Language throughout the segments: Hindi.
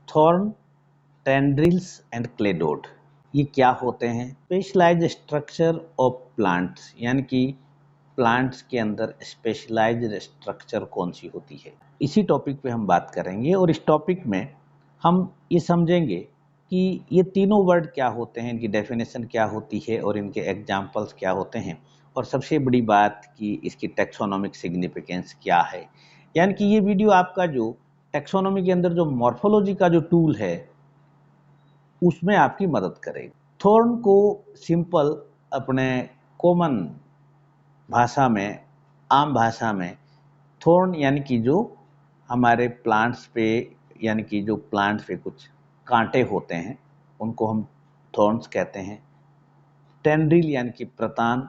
थॉर्न, टेंड्रिल्स एंड क्लेडोड, ये क्या होते हैं? स्पेशलाइज्ड स्ट्रक्चर ऑफ प्लांट्स, यानी कि प्लांट्स के अंदर स्पेशलाइज्ड स्ट्रक्चर कौन सी होती है, इसी टॉपिक पे हम बात करेंगे। और इस टॉपिक में हम ये समझेंगे कि ये तीनों वर्ड क्या होते हैं, इनकी डेफिनेशन क्या होती है और इनके एग्जाम्पल्स क्या होते हैं, और सबसे बड़ी बात कि इसकी टैक्सोनॉमिक सिग्निफिकेंस क्या है। यानी कि ये वीडियो आपका जो टैक्सोनॉमी के अंदर जो मॉर्फोलॉजी का जो टूल है उसमें आपकी मदद करेगी। थॉर्न को सिंपल अपने कॉमन भाषा में, आम भाषा में, थॉर्न यानी कि जो हमारे प्लांट्स पे, यानी कि जो प्लांट्स पे कुछ कांटे होते हैं उनको हम थॉर्न्स कहते हैं। टेंड्रिल यानी कि प्रतान,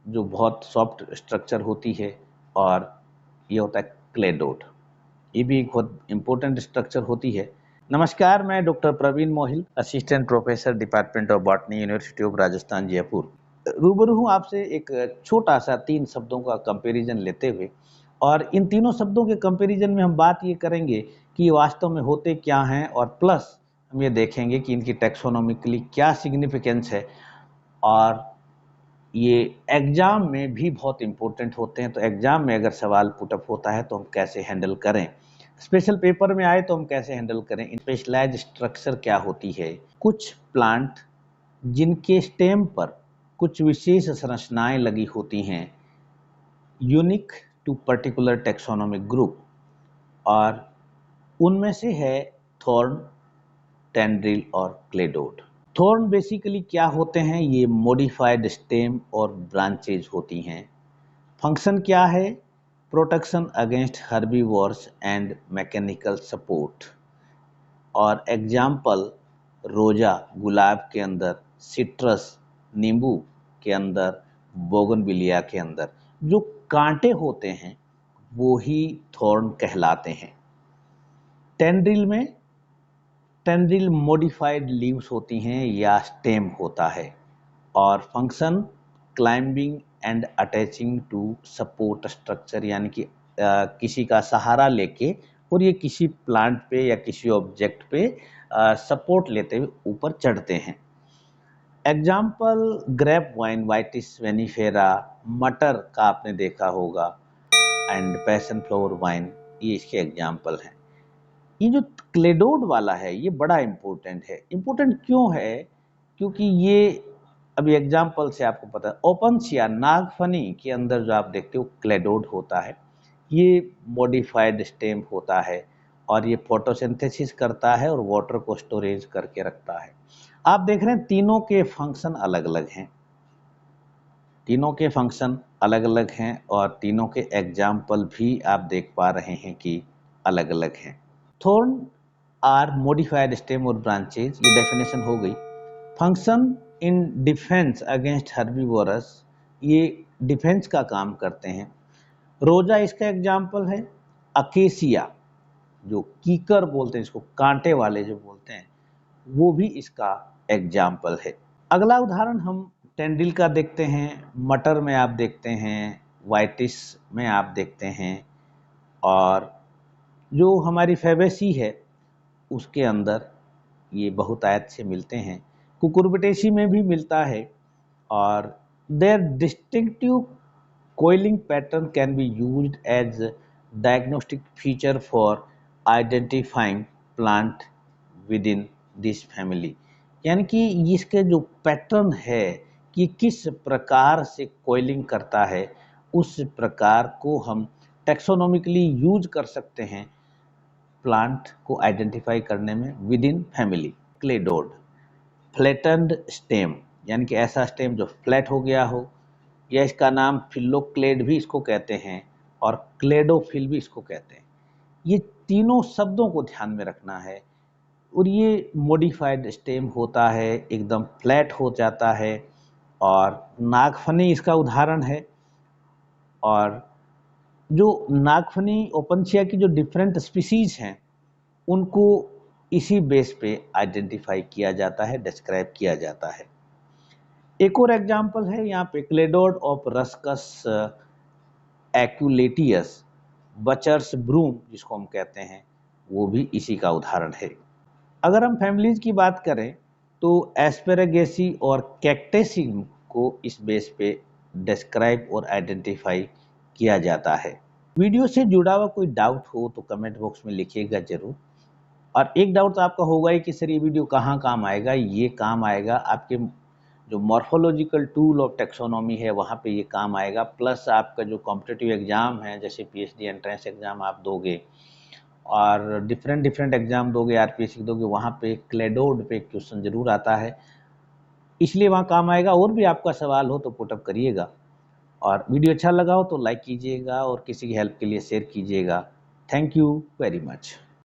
जो बहुत सॉफ्ट स्ट्रक्चर होती है। और ये होता है क्लेडोड, ये भी एक बहुत इंपॉर्टेंट स्ट्रक्चर होती है। नमस्कार, मैं doctor Praveen Mohil, assistant professor department of botany, university of Rajasthan Jaipur. रूबरू हूँ आपसे एक छोटा सा 3 शब्दों का कंपैरिजन लेते हुए, और इन तीनों शब्दों के कंपैरिजन में हम बात ये करेंगे कि वास्तव में होते क्या हैं, और प्लस हम ये देखेंगे कि इनकी टैक्सोनॉमिकली क्या सिग्निफिकेंस है, और ये एग्जाम में भी बहुत इंपॉर्टेंट होते हैं। तो एग्जाम में अगर सवाल पुटअप होता है तो हम कैसे हैंडल करें, स्पेशल पेपर में आए तो हम कैसे हैंडल करें। स्पेशलाइज्ड स्ट्रक्चर क्या होती है? कुछ प्लांट जिनके स्टेम पर कुछ विशेष संरचनाएं लगी होती हैं, unique to particular taxonomic group, और उनमें से है थॉर्न, टेंड्रिल और क्लेडोड। थॉर्न बेसिकली क्या होते हैं? ये मॉडिफाइड स्टेम और ब्रांचेज होती हैं। फंक्शन क्या है? Protection against herbivores and mechanical support. और एग्जाम्पल, रोजा गुलाब के अंदर, सिट्रस नींबू के अंदर, बोगनविलिया के अंदर जो कांटे होते हैं वो ही थॉर्न कहलाते हैं। टेंड्रिल में टेंड्रिल मॉडिफाइड लीव्स होती हैं या स्टेम होता है, और function climbing and attaching to support structure, यानी कि किसी का सहारा लेके और ये किसी प्लांट पे या किसी ऑब्जेक्ट पे सपोर्ट लेते हुए ऊपर चढ़ते हैं। एग्जाम्पल, ग्रेप वाइन, वाइटिस वेनिफेरा, मटर का आपने देखा होगा, एंड पैशन फ्लावर वाइन, ये इसके एग्जाम्पल हैं। ये जो क्लेडोड वाला है ये बड़ा इम्पोर्टेंट है। इम्पोर्टेंट क्यों है? क्योंकि ये अभी एग्जाम्पल से आपको पता है, ओपनसिया नागफनी के अंदर जो आप देखते हो क्लेडोड होता है, ये मॉडिफाइड स्टेम होता है, और ये फोटोसिंथेसिस करता है और वाटर को स्टोरेज करके रखता है। आप देख रहे हैं तीनों के फंक्शन अलग अलग हैं, तीनों के फंक्शन अलग अलग हैं, और तीनों के एग्जाम्पल भी आप देख पा रहे हैं कि अलग अलग हैं। थॉर्न आर मॉडिफाइड स्टेम और ब्रांचेज, ये डेफिनेशन हो गई। Function in defence against herbivores, ये डिफेंस का काम करते हैं। रोजा इसका एग्जाम्पल है। अकेसिया, जो कीकर बोलते हैं, इसको कांटे वाले जो बोलते हैं, वो भी इसका एग्जाम्पल है। अगला उदाहरण हम टेंड्रिल का देखते हैं। मटर में आप देखते हैं, वाइटिस में आप देखते हैं, और जो हमारी फेबेसी है उसके अंदर ये बहुतायत से मिलते हैं। कुकुरबिटेसी में भी मिलता है, और their distinctive coiling pattern can be used as diagnostic feature for identifying plant within this family. यानी कि इसके जो पैटर्न है कि किस प्रकार से कोइलिंग करता है, उस प्रकार को हम टेक्सोनॉमिकली यूज कर सकते हैं प्लांट को आइडेंटिफाई करने में with in family. Cladode, flattened stem, यानी कि ऐसा स्टेम जो फ्लैट हो गया हो, या इसका नाम फिल्लोक्लेड भी इसको कहते हैं, और क्लेडोफिल भी इसको कहते हैं। ये तीनों शब्दों को ध्यान में रखना है। और ये मॉडिफाइड स्टेम होता है, एकदम फ्लैट हो जाता है, और नागफनी इसका उदाहरण है। और जो नागफनी ओपनशिया की जो डिफरेंट स्पीसीज हैं उनको इसी बेस पे आइडेंटिफाई किया जाता है, डिस्क्राइब किया जाता है। एक और एग्जांपल है यहाँ पे, cladode of Ruscus aculeatus, butcher's broom जिसको हम कहते हैं, वो भी इसी का उदाहरण है। अगर हम फैमिलीज की बात करें तो एस्पेरागेसी और कैक्टेसी को इस बेस पे डिस्क्राइब और आइडेंटिफाई किया जाता है। वीडियो से जुड़ा हुआ कोई डाउट हो तो कमेंट बॉक्स में लिखिएगा जरूर। और एक डाउट तो आपका होगा ही कि सर ये वीडियो कहाँ काम आएगा। ये काम आएगा आपके जो मॉर्फोलॉजिकल टूल ऑफ टेक्सोनॉमी है वहाँ पे ये काम आएगा, प्लस आपका जो कॉम्पिटिटिव एग्जाम है जैसे पीएचडी एंट्रेंस एग्जाम आप दोगे और डिफरेंट डिफरेंट एग्जाम दोगे, आरपीएससी दोगे, वहाँ पे क्लेडोड पे क्वेश्चन जरूर आता है, इसलिए वहाँ काम आएगा। और भी आपका सवाल हो तो पुटअप करिएगा। और वीडियो अच्छा लगा हो तो लाइक कीजिएगा और किसी की हेल्प के लिए शेयर कीजिएगा। Thank you very much.